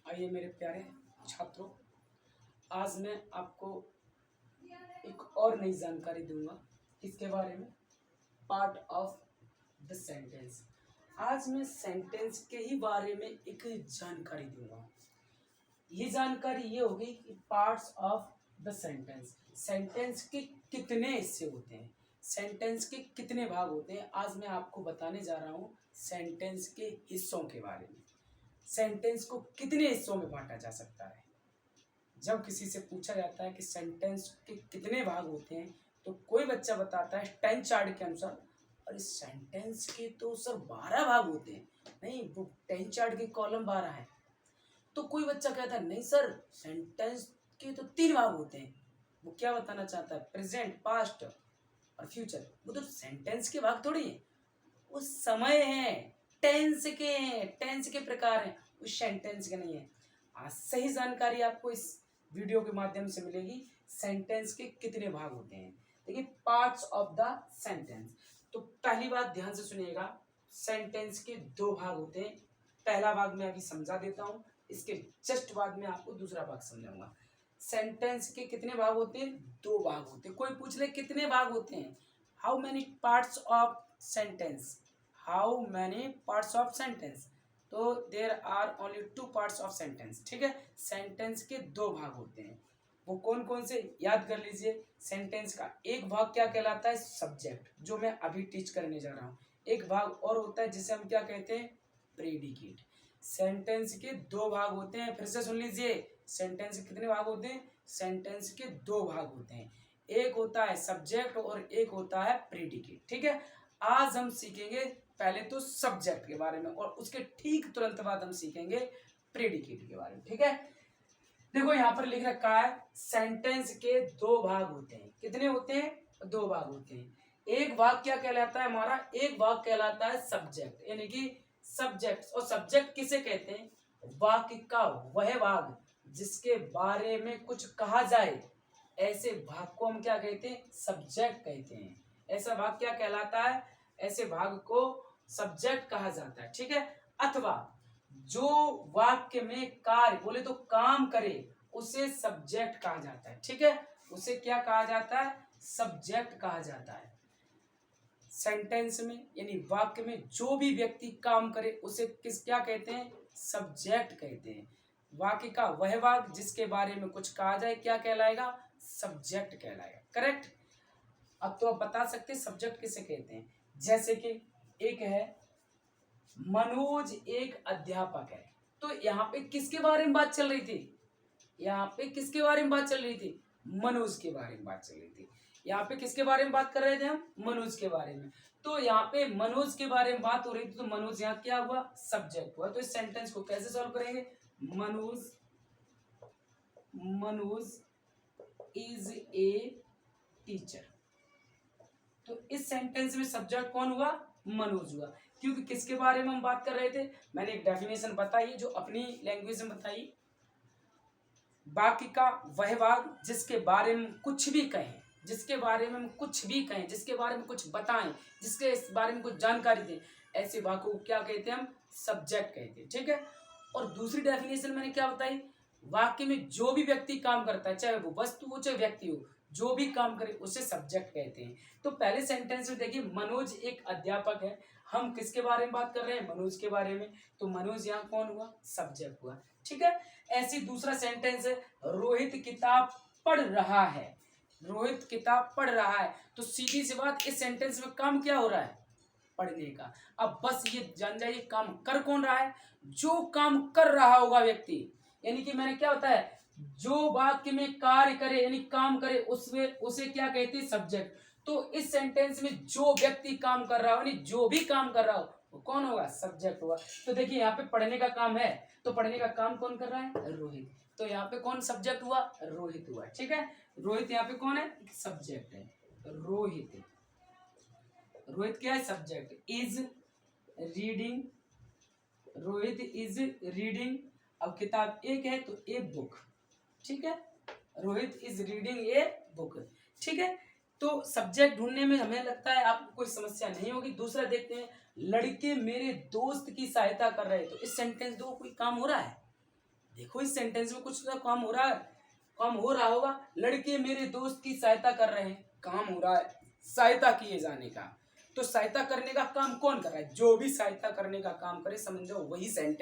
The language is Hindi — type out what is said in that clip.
आइए मेरे प्यारे छात्रों, आज मैं आपको एक और नई जानकारी दूंगा। किसके बारे में? Part of the sentence. आज मैं सेंटेंस के ही बारे में एक जानकारी दूंगा। ये जानकारी ये होगी कि parts of the sentence, sentence के कितने हिस्से होते हैं, सेंटेंस के कितने भाग होते हैं। आज मैं आपको बताने जा रहा हूँ सेंटेंस के हिस्सों के बारे में। सेंटेंस को कितने हिस्सों में बांटा जा सकता है। जब किसी से पूछा जाता है कि सेंटेंस के कितने भाग होते हैं, तो कोई बच्चा बताता है 10 चार्ट के अनुसार, अरे सेंटेंस के तो सर 12 भाग होते हैं। नहीं, वो 10 चार्ट के कॉलम 12 है। तो कोई बच्चा कहता है नहीं सर, सेंटेंस के तो 3 भाग होते हैं। वो क्या बताना चाहता है? प्रेजेंट, पास्ट और फ्यूचर। वो तो सेंटेंस के भाग थोड़ी है, वो समय है, टेंस के हैं, टेंस के प्रकार हैं, उस सेंटेंस के नहीं है। आज सही जानकारी आपको इस वीडियो के माध्यम से मिलेगी। सेंटेंस के कितने भाग होते हैं, देखिए पार्ट्स ऑफ द सेंटेंस। तो पहली बात ध्यान से सुनिएगा, सेंटेंस के 2 भाग होते हैं। पहला भाग मैं अभी समझा देता हूँ, इसके जस्ट बाद में आपको दूसरा भाग समझाऊंगा। सेंटेंस के कितने भाग होते हैं? 2 भाग होते हैं। कोई पूछ ले कितने भाग होते हैं, how many parts of sentence, how many parts of sentence, तो there are only 2 parts of sentence. ठीक है, सेंटेंस के 2 भाग होते हैं। वो कौन कौन से याद कर लीजिए। सेंटेंस का एक भाग क्या कहलाता है? सब्जेक्ट, जो मैं अभी टीच करने जा रहा हूँ। एक भाग और होता है जिसे हम क्या कहते हैं? प्रेडिकेट। सेंटेंस के 2 भाग होते हैं। फिर से सुन लीजिए, सेंटेंस के कितने भाग होते हैं? सेंटेंस के 2 भाग होते हैं। एक होता है सब्जेक्ट और एक होता है प्रेडिकेट। ठीक है, आज हम सीखेंगे पहले तो सब्जेक्ट के बारे में और उसके ठीक तुरंत बाद हम सीखेंगे प्रेडिकेट के बारे में। ठीक है, देखो यहाँ पर लिख रखा है सेंटेंस के 2 भाग होते हैं। कितने होते हैं? 2 भाग होते हैं। एक भाग क्या कहलाता है हमारा? एक भाग कहलाता है सब्जेक्ट, यानी कि सब्जेक्ट। और सब्जेक्ट किसे कहते हैं? वाक्य का वह भाग जिसके बारे में कुछ कहा जाए, ऐसे भाग को हम क्या कहते हैं? सब्जेक्ट कहते हैं। ऐसा भाग क्या कहलाता है? ऐसे भाग को सब्जेक्ट कहा जाता है। ठीक है, अथवा जो वाक्य में कार्य बोले तो काम करे, उसे सब्जेक्ट कहा जाता है। ठीक है, उसे क्या कहा जाता है? सब्जेक्ट कहा जाता है। सेंटेंस में यानी वाक्य में जो भी व्यक्ति काम करे उसे क्या कहते हैं? सब्जेक्ट कहते हैं। वाक्य का वह भाग जिसके बारे में कुछ कहा जाए क्या कहलाएगा? सब्जेक्ट कहलाएगा। करेक्ट। अब तो आप बता सकते हैं सब्जेक्ट किसे कहते हैं। जैसे कि एक है मनोज एक अध्यापक है, तो यहाँ पे किसके बारे में बात चल रही थी? यहाँ पे किसके बारे में बात चल रही थी? मनोज के बारे में बात चल रही थी। यहाँ पे किसके बारे में बात कर रहे थे हम? मनोज के बारे में। तो यहाँ पे मनोज के बारे में बात हो रही थी, तो मनोज यहाँ क्या हुआ? सब्जेक्ट हुआ। तो इस सेंटेंस को कैसे सॉल्व करेंगे? Manoj is a teacher. तो इस सेंटेंस में सब्जेक्ट कौन हुआ? मनोज हुआ। क्योंकि किसके बारे में हम बात कर रहे थे? मैंने एक डेफिनेशन बताई जो अपनी लैंग्वेज में बताई, वाक्य का वह भाग जिसके बारे में कुछ भी कहें, जिसके बारे में हम कुछ भी कहें, जिसके बारे में कुछ बताएं, जिसके इस बारे में कुछ जानकारी दें, ऐसे भाग को क्या कहते हैं? हम सब्जेक्ट कहते हैं। ठीक है, और दूसरी डेफिनेशन मैंने क्या बताई? वाक्य में जो भी व्यक्ति काम करता है, चाहे वो वस्तु हो चाहे व्यक्ति हो, जो भी काम करे उसे सब्जेक्ट कहते हैं। तो पहले सेंटेंस में देखिए मनोज एक अध्यापक है, हम किसके बारे में बात कर रहे हैं? मनोज के बारे में। तो मनोज यहाँ कौन हुआ? सब्जेक्ट हुआ। ठीक है, ऐसी दूसरा सेंटेंस है रोहित किताब पढ़ रहा है। रोहित किताब पढ़ रहा है, तो सीधी सी बात, इस सेंटेंस में काम क्या हो रहा है? पढ़ने का। अब बस ये जान जाइए काम कर कौन रहा है? जो काम कर रहा होगा व्यक्ति, यानी कि मैंने क्या बताया, जो वाक्य में कार्य करे यानी काम करे उसमें उसे क्या कहते हैं? सब्जेक्ट। तो इस सेंटेंस में जो व्यक्ति काम कर रहा हो यानी जो भी काम कर रहा हो वो कौन होगा? सब्जेक्ट होगा। तो देखिए यहाँ पे पढ़ने का काम है, तो पढ़ने का काम कौन कर रहा है? रोहित। तो यहाँ पे कौन सब्जेक्ट हुआ? रोहित हुआ। ठीक है, रोहित यहाँ पे कौन है? सब्जेक्ट है। रोहित, रोहित क्या है? Subject. Is reading, Rohit is reading. अब किताब एक है तो ए बुक। ठीक है, Rohit is reading a book. ठीक है, तो सब्जेक्ट ढूंढने में हमें लगता है आपको कोई समस्या नहीं होगी। दूसरा देखते हैं, लड़के मेरे दोस्त की सहायता कर रहे हैं। तो इस सेंटेंस दो कोई काम हो रहा है? देखो इस सेंटेंस में कुछ तो काम हो रहा है, काम हो रहा होगा। लड़के मेरे दोस्त की सहायता कर रहे हैं, काम हो रहा है सहायता किए जाने का। तो सहायता करने का काम कौन कर रहा है? जो भी सहायता करने का काम करे समझो वही सेंटेंस